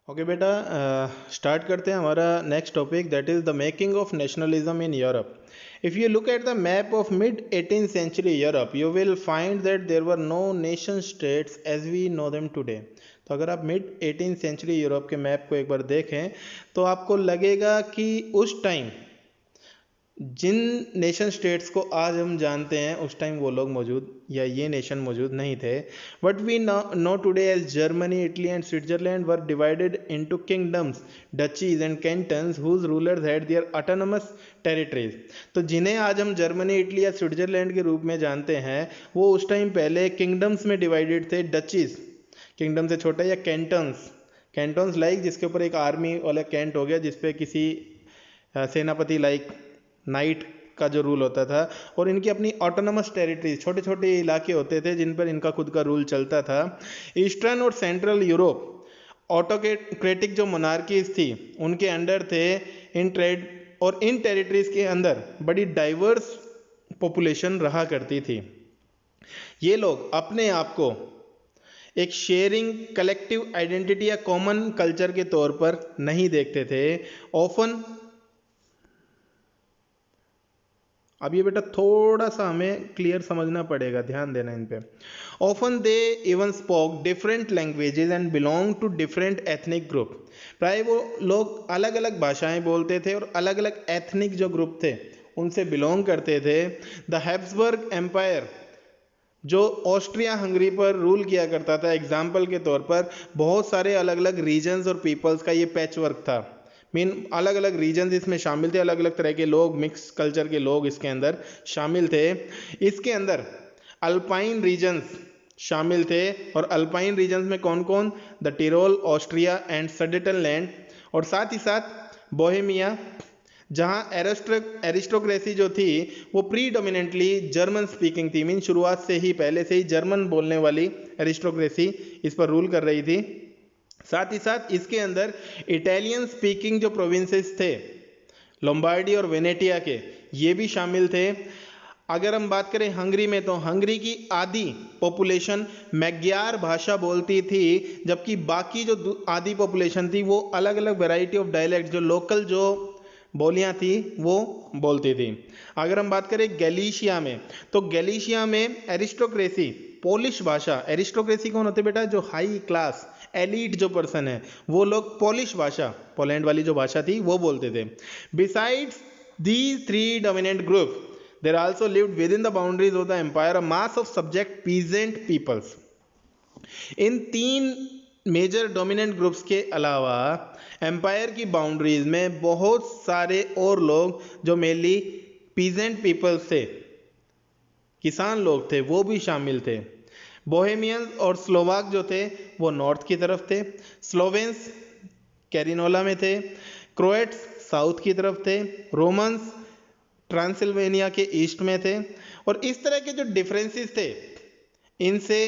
Okay बेटा, start करते हैं हमारा next topic, that is the making of nationalism in Europe. If you look at the map of mid 18th century Europe, you will find that there were no nation states as we know them today. तो अगर आप mid 18th century Europe के map को एक बार देखें तो आपको लगेगा कि उस टाइम जिन नेशन स्टेट्स को आज हम जानते हैं उस टाइम वो लोग मौजूद या ये नेशन मौजूद नहीं थे. What we know today as Germany, Italy and Switzerland were divided into kingdoms, duchies and cantons whose rulers had their autonomous territories. तो जिन्हें आज हम जर्मनी, इटली या स्विट्जरलैंड के रूप में जानते हैं वो उस टाइम पहले किंगडम्स में डिवाइडेड थे. डचीज किंगडम से छोटा, या कैंटन्स, कैंटन्स लाइक जिसके ऊपर एक आर्मी वाला कैंट हो गया जिसपे किसी सेनापति लाइक नाइट का जो रूल होता था, और इनकी अपनी ऑटोनमस टेरिटरीज, छोटे छोटे इलाके होते थे जिन पर इनका खुद का रूल चलता था. ईस्टर्न और सेंट्रल यूरोप ऑटोक्रेटिक जो मोनार्कीज थी उनके अंडर थे. इन ट्रेड और इन टेरिटरीज के अंदर बड़ी डाइवर्स पॉपुलेशन रहा करती थी. ये लोग अपने आप को एक शेयरिंग कलेक्टिव आइडेंटिटी या कॉमन कल्चर के तौर पर नहीं देखते थे. ऑफन, अब ये बेटा थोड़ा सा हमें क्लियर समझना पड़ेगा, ध्यान देना इन पे. Often they even spoke different languages and belong to different ethnic group. प्राय वो लोग अलग अलग भाषाएं बोलते थे और अलग अलग एथनिक जो ग्रुप थे उनसे बिलोंग करते थे. द हैब्सबर्ग एम्पायर जो ऑस्ट्रिया हंगरी पर रूल किया करता था, एग्जाम्पल के तौर पर बहुत सारे अलग अलग रीजन्स और पीपल्स का ये पैच वर्क था. मीन अलग अलग रीजन इसमें शामिल थे, अलग अलग तरह के लोग, मिक्स कल्चर के लोग इसके अंदर शामिल थे. इसके अंदर अल्पाइन रीजन्स शामिल थे. और अल्पाइन रीजन्स में कौन कौन? The Tirol, Austria and Sudetenland. और साथ ही साथ बोहेमिया, जहाँ एरिस्टोक्रेसी जो थी वो प्रीडोमिनेंटली जर्मन स्पीकिंग थी. मीन शुरुआत से ही, पहले से ही जर्मन बोलने वाली एरिस्टोक्रेसी इस पर रूल कर रही थी. साथ ही साथ इसके अंदर इटालियन स्पीकिंग जो प्रोविंसेस थे लोम्बार्डी और वेनेटिया के, ये भी शामिल थे. अगर हम बात करें हंगरी में तो हंगरी की आधी पॉपुलेशन मैग्यार भाषा बोलती थी, जबकि बाकी जो आधी पॉपुलेशन थी वो अलग अलग वैरायटी ऑफ डायलेक्ट, जो लोकल जो बोलियां थी वो बोलती थी. अगर हम बात करें गैलीशिया में तो गैलीशिया में एरिस्टोक्रेसी पोलिश भाषा, एरिस्टोक्रेसी कौन होते बेटा? जो हाई क्लास एलीट जो पर्सन है वो लोग पोलिश भाषा, पोलैंड वाली जो भाषा थी वो बोलते थे. Besides these three dominant group there also lived within the boundaries of the empire a mass of subject peasant peoples. इन तीन मेजर डोमिनेंट ग्रुप्स के अलावा एम्पायर की बाउंड्रीज में बहुत सारे और लोग जो मेनली पीजेंट पीपल्स थे, किसान लोग थे, वो भी शामिल थे. बोहेमियंस और स्लोवाक जो थे वो नॉर्थ की तरफ थे. स्लोवेंस कैरिनोला में थे. क्रोएट्स साउथ की तरफ थे. रोमन्स ट्रांसिल्वेनिया के ईस्ट में थे. और इस तरह के जो डिफरेंसेस थे इनसे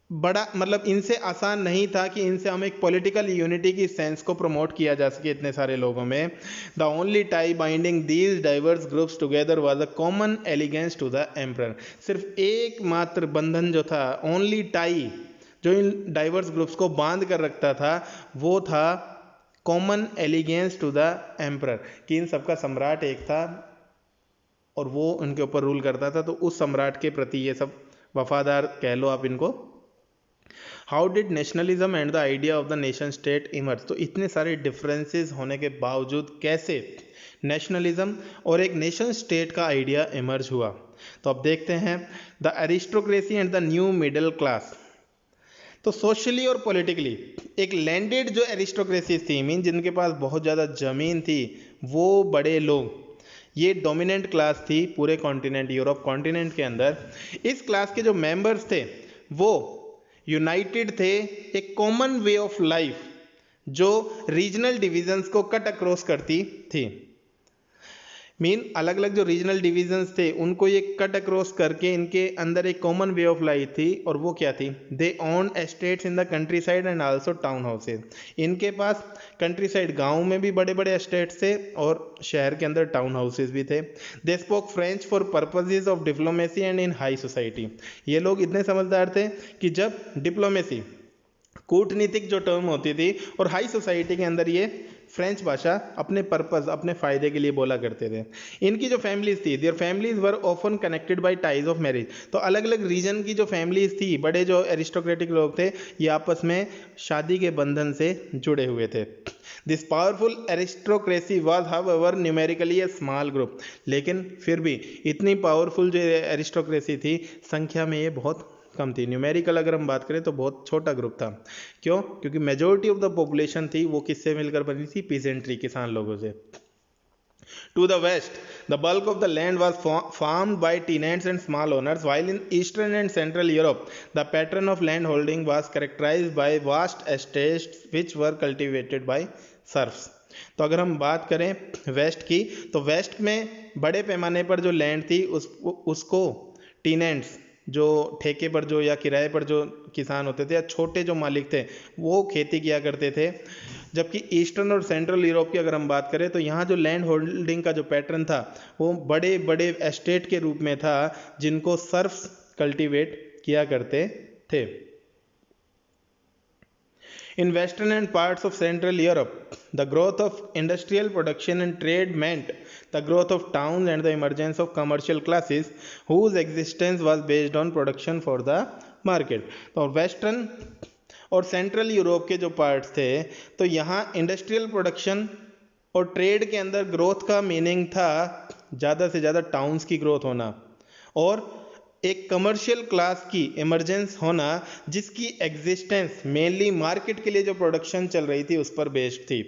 बड़ा मतलब इनसे आसान नहीं था कि इनसे हम एक पॉलिटिकल यूनिटी की सेंस को प्रमोट किया जा सके इतने सारे लोगों में. The only tie binding these diverse groups together was a common allegiance to the emperor. सिर्फ एकमात्र बंधन जो था, ओनली टाई जो इन डाइवर्स ग्रुप्स को बांध कर रखता था वो था common allegiance to the emperor, कि इन सबका सम्राट एक था और वो उनके ऊपर रूल करता था. तो उस सम्राट के प्रति ये सब वफादार कह लो आप इनको. How did nationalism and the idea of the nation state emerge. तो इतने सारे डिफरेंसेस होने के बावजूद कैसे नेशनलिज्म और एक नेशन स्टेट का आइडिया इमर्ज हुआ? तो अब देखते हैं the aristocracy and the new middle class. तो सोशली और पॉलिटिकली एक लैंडेड जो एरिस्टोक्रेसी थी, मीन जिनके पास बहुत ज़्यादा ज़मीन थी, वो बड़े लोग, ये डोमिनेंट क्लास थी पूरे कॉन्टिनेंट, यूरोप कॉन्टिनेंट के अंदर. इस क्लास के जो मेंबर्स थे वो यूनाइटेड थे एक कॉमन वे ऑफ लाइफ जो रीजनल डिविजन्स को कट अक्रॉस करती थी. मीन अलग अलग जो रीजनल डिविजन्स थे उनको ये कट अक्रॉस करके इनके अंदर एक कॉमन वे ऑफ लाइफ थी. और वो क्या थी? They own estates in the countryside and also town houses. इनके पास कंट्री साइड गाँव में भी बड़े बड़े एस्टेट्स थे और शहर के अंदर टाउन हाउसेज भी थे. They spoke French for purposes of diplomacy and in high society. ये लोग इतने समझदार थे कि जब डिप्लोमेसी, कूटनीतिक जो टर्म होती थी, और हाई सोसाइटी के अंदर ये फ्रेंच भाषा अपने पर्पस, अपने फ़ायदे के लिए बोला करते थे। इनकी जो फैमिलीज थी, their families were often connected by ties of marriage. तो अलग अलग रीजन की जो फैमिलीज थी, बड़े जो एरिस्टोक्रेटिक लोग थे, ये आपस में शादी के बंधन से जुड़े हुए थे। This powerful aristocracy was however numerically A small group. लेकिन फिर भी इतनी पावरफुल जो एरिस्टोक्रेसी थी, संख्या में ये बहुत कम थी। न्यूमेरिकल अगर हम बात करें तो बहुत छोटा ग्रुप था। क्यों? क्योंकि मेजोरिटी ऑफ द पॉपुलेशन थी वो किससे मिलकर बनी थी? पीजेंट्री, किसान लोगों से। To the west, the bulk of the land was farmed by tenants and small owners, while in eastern and central Europe, the pattern of land holding was characterized by vast estates which were cultivated by serfs. तो अगर हम बात करें waste की, तो waste में बड़े पैमाने पर जो लैंड थी उसको टीनेंट्स, जो ठेके पर जो या किराए पर जो किसान होते थे या छोटे जो मालिक थे, वो खेती किया करते थे। जबकि ईस्टर्न और सेंट्रल यूरोप की अगर हम बात करें तो यहाँ जो लैंड होल्डिंग का जो पैटर्न था वो बड़े बड़े एस्टेट के रूप में था, जिनको सर्फ्स कल्टीवेट किया करते थे। In western and parts of Central Europe, the growth of industrial production and trade meant the growth of towns and the emergence of commercial classes whose existence was based on production for the market. तो western और central Europe के जो parts थे, तो यहाँ industrial production और trade के अंदर ग्रोथ का मीनिंग था ज़्यादा से ज़्यादा टाउन्स की ग्रोथ होना और एक कमर्शियल क्लास की इमरजेंस होना, जिसकी एग्जिस्टेंस मेनली मार्केट के लिए जो प्रोडक्शन चल रही थी उस पर बेस्ड थी।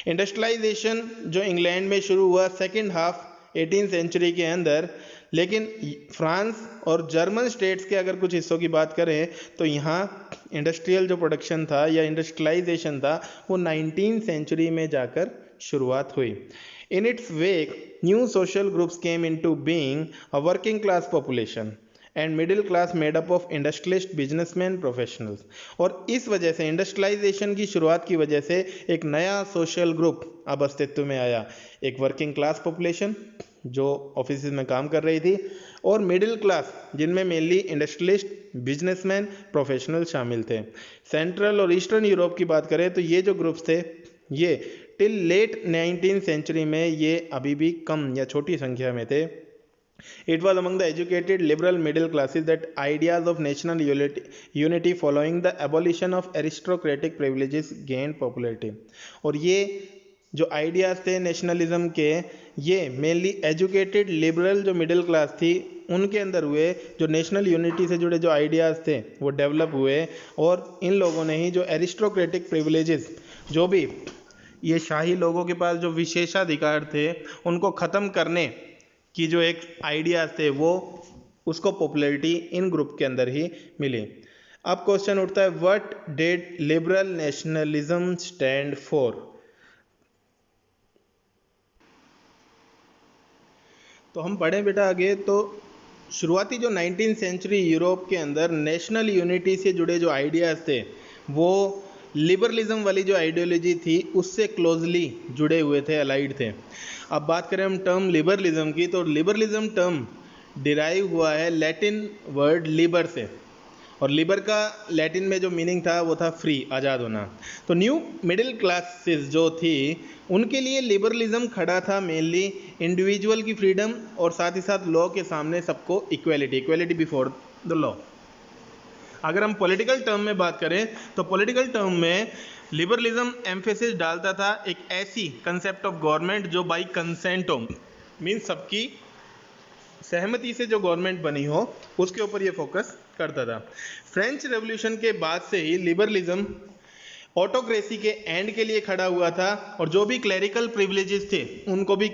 इंडस्ट्रियलाइजेशन जो इंग्लैंड में शुरू हुआ सेकेंड हाफ 18th सेंचुरी के अंदर, लेकिन फ्रांस और जर्मन स्टेट्स के अगर कुछ हिस्सों की बात करें तो यहाँ इंडस्ट्रियल जो प्रोडक्शन था या इंडस्ट्रियलाइजेशन था वो 19th सेंचुरी में जाकर शुरुआत हुई। In its wake, new social groups came into being, a working class population and middle class made up of industrialists, businessmen, professionals. और इस वजह से इंडस्ट्रियलाइजेशन की शुरुआत की वजह से एक नया सोशल ग्रुप अब अस्तित्व में आया। एक वर्किंग क्लास पॉपुलेशन जो ऑफिस में काम कर रही थी, और मिडिल क्लास जिनमें मेनली इंडस्ट्रियलिस्ट, बिजनेसमैन, प्रोफेशनल शामिल थे। सेंट्रल और ईस्टर्न यूरोप की बात करें तो ये जो ग्रुप्स थे ये टिल लेट 19th सेंचुरी में ये अभी भी कम या छोटी संख्या में थे। It was among the educated liberal middle classes that ideas of national unity following the abolition of aristocratic privileges gained popularity. और ये जो आइडियाज़ थे नेशनलिज्म के, ये मेनली एजुकेटेड लिबरल जो मिडिल क्लास थी उनके अंदर हुए। जो नेशनल यूनिटी से जुड़े जो आइडियाज़ थे वो डेवलप हुए, और इन लोगों ने ही जो एरिस्टोक्रेटिक प्रिविलेजेस, जो भी ये शाही लोगों के पास जो विशेषाधिकार थे उनको ख़त्म करने की जो एक आइडियाज़ थे वो उसको पॉपुलैरिटी इन ग्रुप के अंदर ही मिली। अब क्वेश्चन उठता है, what did liberal nationalism stand for? तो हम पढ़ें बेटा आगे, तो शुरुआती जो 19th सेंचुरी यूरोप के अंदर नेशनल यूनिटी से जुड़े जो आइडियाज़ थे वो लिबरलिज्म वाली जो आइडियोलॉजी थी उससे क्लोजली जुड़े हुए थे, अलाइड थे। अब बात करें हम टर्म लिबरलिज्म की, तो लिबरलिज्म टर्म डिराइव हुआ है लैटिन वर्ड लिबर से, और लिबर का लैटिन में जो मीनिंग था वो था फ्री, आज़ाद होना। तो न्यू मिडिल क्लासेस जो थी उनके लिए लिबरलिज्म खड़ा था मेनली इंडिविजुअल की फ्रीडम और साथ ही साथ लॉ के सामने सबको equality, equality before the law. अगर हम पॉलिटिकल टर्म में बात करें तो पॉलिटिकल टर्म में लिबरलिज्म एम्फेसिस डालता था एक ऐसी कंसेप्ट ऑफ गवर्नमेंट जो बाई कंसेंट हो, मीन्स सबकी सहमति से जो गवर्नमेंट बनी हो उसके ऊपर ये फोकस करता था। फ्रेंच रेवोल्यूशन के बाद से ही लिबरलिज्म ऑटोक्रेसी के एंड के लिए खड़ा हुआ था, और जो भी क्लरिकल प्रिविलेजेस थे उनको भी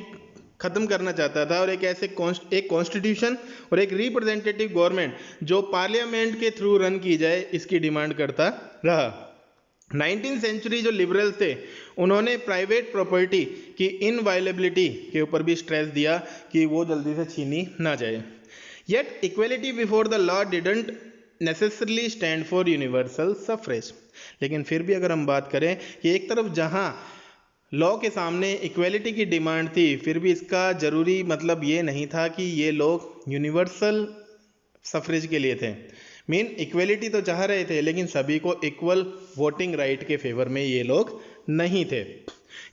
ख़त्म करना चाहता था, और एक ऐसे एक कॉन्स्टिट्यूशन और एक रिप्रेजेंटेटिव गवर्नमेंट जो पार्लियामेंट के थ्रू रन की जाए इसकी डिमांड करता रहा। 19th सेंचुरी जो लिबरल्स थे उन्होंने प्राइवेट प्रॉपर्टी की इनवायलेबिलिटी के ऊपर भी स्ट्रेस दिया कि वो जल्दी से छीनी ना जाए। Yet equality before the law didn't necessarily stand for universal suffrage. लेकिन फिर भी अगर हम बात करें कि एक तरफ जहाँ लॉ के सामने इक्वेलिटी की डिमांड थी, फिर भी इसका ज़रूरी मतलब ये नहीं था कि ये लोग यूनिवर्सल सफरेज के लिए थे। मीन इक्वलिटी तो चाह रहे थे, लेकिन सभी को इक्वल वोटिंग राइट के फेवर में ये लोग नहीं थे.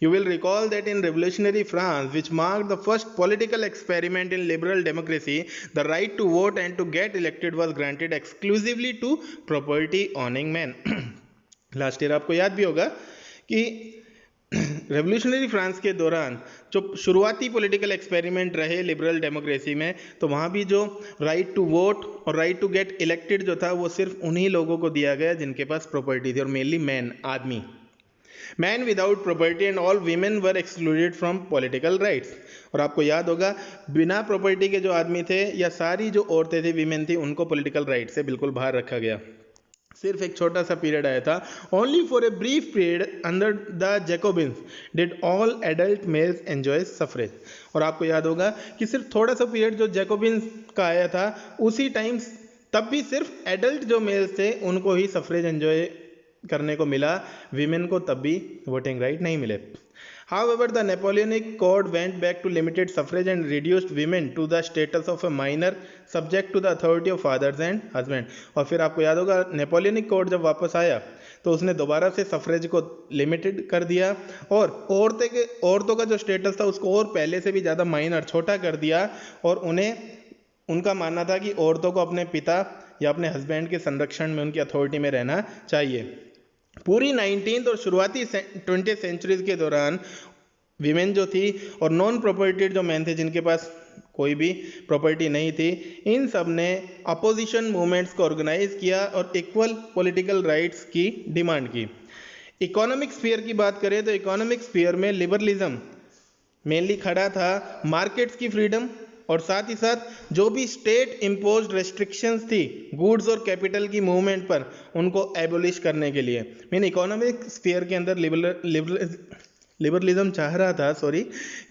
You will recall that in revolutionary France, which marked the first political experiment in liberal democracy, the right to vote and to get elected was granted exclusively to property owning men. Last year आपको याद भी होगा कि revolutionary France के दौरान जो शुरुआती political experiment रहे लिबरल डेमोक्रेसी में, तो वहाँ भी जो राइट टू वोट और राइट टू गेट इलेक्टेड जो था वो सिर्फ उन्हीं लोगों को दिया गया जिनके पास प्रॉपर्टी थी, और मेनली मैन, आदमी. Man without property and all women were excluded from political rights. और आपको याद होगा बिना प्रॉपर्टी के जो आदमी थे या सारी जो औरतें थी, वीमेन थी, उनको पॉलिटिकल राइट से बिल्कुल बाहर रखा गया. सिर्फ एक छोटा सा पीरियड आया था. Only for a brief period under the Jacobins did all adult males enjoy suffrage. और आपको याद होगा कि सिर्फ थोड़ा सा पीरियड जो जैकोबिन्स का आया था उसी टाइम, तब भी सिर्फ एडल्ट जो मेल्स थे उनको ही सफरेज एंजॉय करने को मिला, विमेन को तब भी वोटिंग राइट नहीं मिले. However, the Napoleonic Code went back to limited suffrage and reduced women to the status of a minor subject to the authority of fathers and husband. और फिर आपको याद होगा नेपोलियनिक कोड जब वापस आया तो उसने दोबारा से सफरेज को लिमिटेड कर दिया और औरतों का जो स्टेटस था उसको और पहले से भी ज़्यादा माइनर, छोटा कर दिया, और उनका मानना था कि औरतों को अपने पिता या अपने हस्बैंड के संरक्षण में, उनकी अथॉरिटी में रहना चाहिए. पूरी 19th और शुरुआती 20th सेंचुरीज के दौरान विमेन जो थी और नॉन प्रॉपर्टीड जो मैन थे जिनके पास कोई भी प्रॉपर्टी नहीं थी, इन सब ने अपोजिशन मूवमेंट्स को ऑर्गेनाइज किया और इक्वल पॉलिटिकल राइट्स की डिमांड की. इकोनॉमिक स्फीयर की बात करें तो इकोनॉमिक स्फीयर में लिबरलिज्म मेनली खड़ा था, मार्केट्स की फ्रीडम और साथ ही साथ जो भी स्टेट इम्पोज्ड रेस्ट्रिक्शंस थी गुड्स और कैपिटल की मूवमेंट पर, उनको एबोलिश करने के लिए. मीन इकोनॉमिक स्फीयर के अंदर लिबरलिज्म चाह रहा था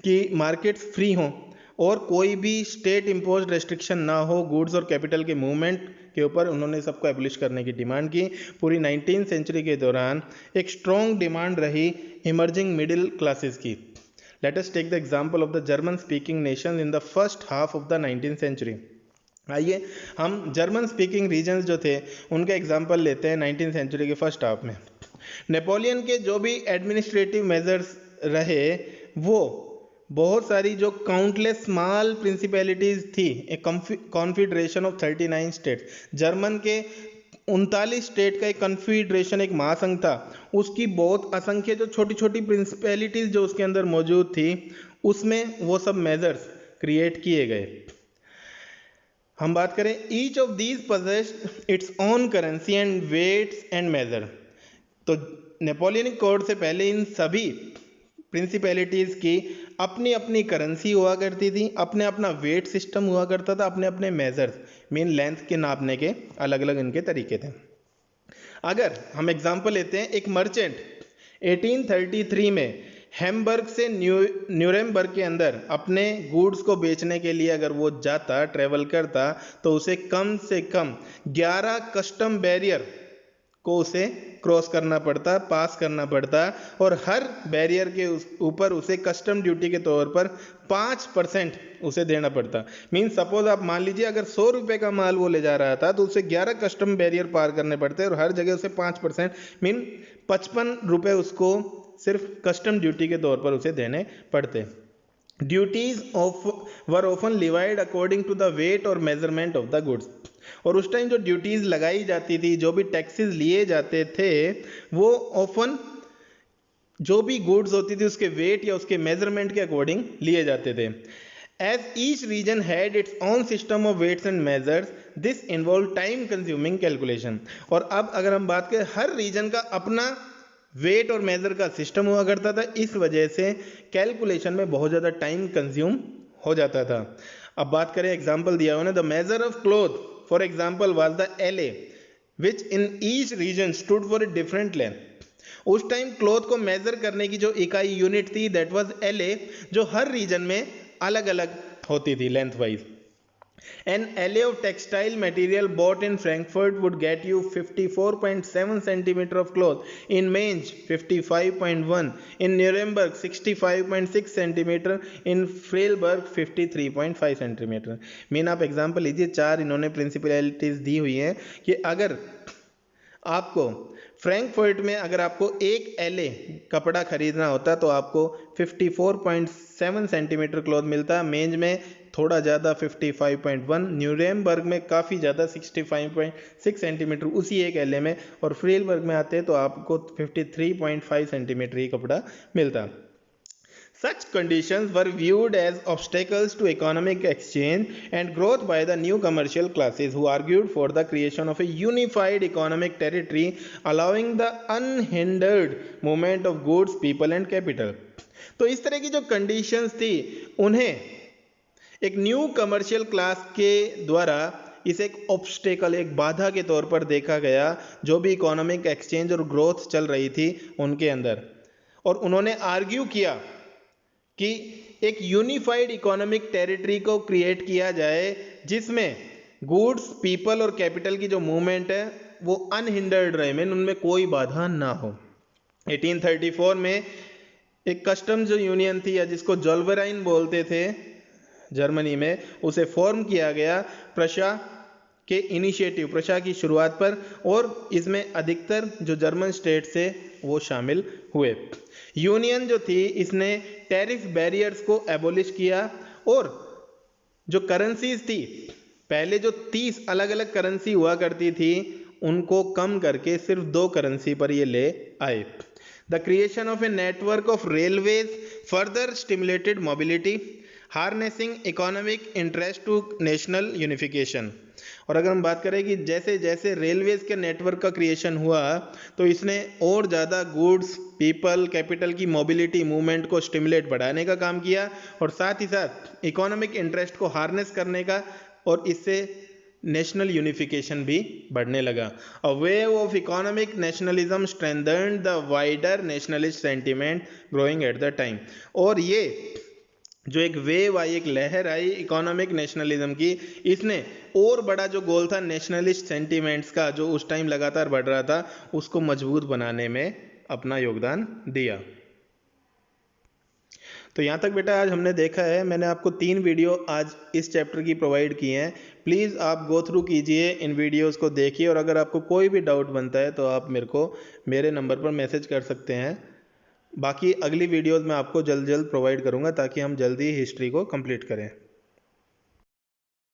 कि मार्केट्स फ्री हों और कोई भी स्टेट इम्पोज्ड रेस्ट्रिक्शन ना हो गुड्स और कैपिटल के मूवमेंट के ऊपर. उन्होंने सबको एबोलिश करने की डिमांड की. पूरी 19th सेंचुरी के दौरान एक स्ट्रॉन्ग डिमांड रही इमर्जिंग मिडिल क्लासेस की. Let us take the example of the German speaking nations in the first half of the 19th century. आइए हम जर्मन स्पीकिंग रीजन्स जो थे उनका एग्जाम्पल लेते हैं 19th सेंचुरी के फर्स्ट हाफ में. नेपोलियन के जो भी एडमिनिस्ट्रेटिव मेजर्स रहे वो बहुत सारी जो काउंटलेस स्मॉल प्रिंसिपैलिटीज थी, एक कॉन्फेडरेशन ऑफ 39 स्टेट्स, जर्मन के 39 स्टेट का एक कन्फेडरेशन, एक महासंघ था, उसकी बहुत असंख्य जो छोटी छोटी प्रिंसिपैलिटीज जो उसके अंदर मौजूद थी उसमें वो सब मेजर्स क्रिएट किए गए. हम बात करें each of these possessed its own currency and weights and measure. तो नेपोलियनिक कोड से पहले इन सभी प्रिंसिपैलिटीज़ की अपनी अपनी करेंसी हुआ करती थी, अपने अपना वेट सिस्टम हुआ करता था, अपने अपने मेजर्स मीन लेंथ के नापने के अलग अलग इनके तरीके थे. अगर हम एग्जांपल लेते हैं, एक मर्चेंट 1833 में हैम्बर्ग से न्यूरेमबर्ग के अंदर अपने गुड्स को बेचने के लिए अगर वो जाता, ट्रेवल करता, तो उसे कम से कम 11 कस्टम बैरियर को उसे क्रॉस करना पड़ता, पास करना पड़ता, और हर बैरियर के ऊपर उसे कस्टम ड्यूटी के तौर पर 5% उसे देना पड़ता. मीन सपोज आप मान लीजिए अगर 100 रुपये का माल वो ले जा रहा था तो उसे 11 कस्टम बैरियर पार करने पड़ते और हर जगह उसे 5% मीन 55 रुपये उसको सिर्फ कस्टम ड्यूटी के तौर पर उसे देने पड़ते. Duties were often levied according to the weight और मेजरमेंट ऑफ द गुड्स. और उस टाइम जो ड्यूटीज लगाई जाती थी, जो भी टैक्सेस लिए जाते थे, वो ऑफन जो भी गुड्स होती थी उसके वेट या उसके मेजरमेंट के अकॉर्डिंग लिए जाते थे. As each region had its own system of weights and measures, this involve time consuming calculation. और अब अगर हम बात करें, हर रीजन का अपना वेट और मेजर का सिस्टम हुआ करता था, इस वजह से कैलकुलेशन में बहुत ज़्यादा टाइम कंज्यूम हो जाता था. अब बात करें, एग्जाम्पल दिया उन्होंने, the measure of cloth for example was the LA which in each reason stood for a different length. उस टाइम क्लॉथ को मेजर करने की जो इकाई यूनिट थी दैट वाज LA, जो हर रीजन में अलग अलग होती थी length wise. An alley of textile material bought in Frankfurt would get you 54.7 centimeter of cloth, in Mainz 55.1, in Nuremberg 65.6 centimeter, in Freiburg 53.5 centimeter. Mean आप एग्जाम्पल लीजिए, चार इन्होंने प्रिंसिपलिटीज दी हुई हैं कि अगर आपको फ्रैंकफर्ट में अगर आपको एक एले कपड़ा खरीदना होता तो आपको 54.7 सेंटीमीटर क्लॉथ मिलता, मेंज में थोड़ा ज़्यादा 55.1, न्यूरेमबर्ग में काफ़ी ज़्यादा 65.6 सेंटीमीटर उसी एक एले में, और फ्रीलबर्ग में आते तो आपको 53.5 सेंटीमीटर ही कपड़ा मिलता। Such conditions were viewed as obstacles to economic exchange and growth by the new commercial classes, who argued for the creation of a unified economic territory allowing the unhindered movement of goods, people and capital. तो इस तरह की जो conditions थी उन्हें एक new commercial class के द्वारा इसे एक ऑब्स्टेकल, एक बाधा के तौर पर देखा गया जो भी इकोनॉमिक एक्सचेंज और ग्रोथ चल रही थी उनके अंदर, और उन्होंने आर्ग्यू किया कि एक यूनिफाइड इकोनॉमिक टेरिटरी को क्रिएट किया जाए जिसमें गुड्स, पीपल और कैपिटल की जो मूवमेंट है वो अनहिंडर्ड रहे, मीन उनमें कोई बाधा ना हो। 1834 में एक कस्टम्स यूनियन थी, या जिसको जोल्वराइन बोलते थे जर्मनी में, उसे फॉर्म किया गया प्रशा के इनिशिएटिव, प्रशा की शुरुआत पर, और इसमें अधिकतर जो जर्मन स्टेट से वो शामिल हुए। यूनियन जो थी इसने टैरिफ बैरियर्स को एबोलिश किया, और जो करेंसीज थी, पहले जो 30 अलग अलग करेंसी हुआ करती थी उनको कम करके सिर्फ 2 करेंसी पर ये ले आए। The creation of a network of railways further stimulated mobility, harnessing economic interest to national unification. और अगर हम बात करें कि जैसे जैसे रेलवेज के नेटवर्क का क्रिएशन हुआ तो इसने और ज़्यादा गुड्स, पीपल, कैपिटल की मोबिलिटी, मूवमेंट को स्टिमुलेट बढ़ाने का काम किया, और साथ ही साथ इकोनॉमिक इंटरेस्ट को हार्नेस करने का, और इससे नेशनल यूनिफिकेशन भी बढ़ने लगा। A wave of economic nationalism strengthened the wider nationalist sentiment growing at the time. और ये जो एक वेव आई, एक लहर आई इकोनॉमिक नेशनलिज्म की, इसने और बड़ा जो गोल था नेशनलिस्ट सेंटिमेंट्स का, जो उस टाइम लगातार बढ़ रहा था, उसको मजबूत बनाने में अपना योगदान दिया। तो यहाँ तक बेटा आज हमने देखा है, मैंने आपको 3 वीडियो आज इस चैप्टर की प्रोवाइड की हैं। प्लीज़ आप गो थ्रू कीजिए, इन वीडियोस को देखिए, और अगर आपको कोई भी डाउट बनता है तो आप मेरे नंबर पर मैसेज कर सकते हैं। बाकी अगली वीडियोस में आपको जल्द प्रोवाइड करूँगा ताकि हम जल्दी हिस्ट्री को कंप्लीट करें।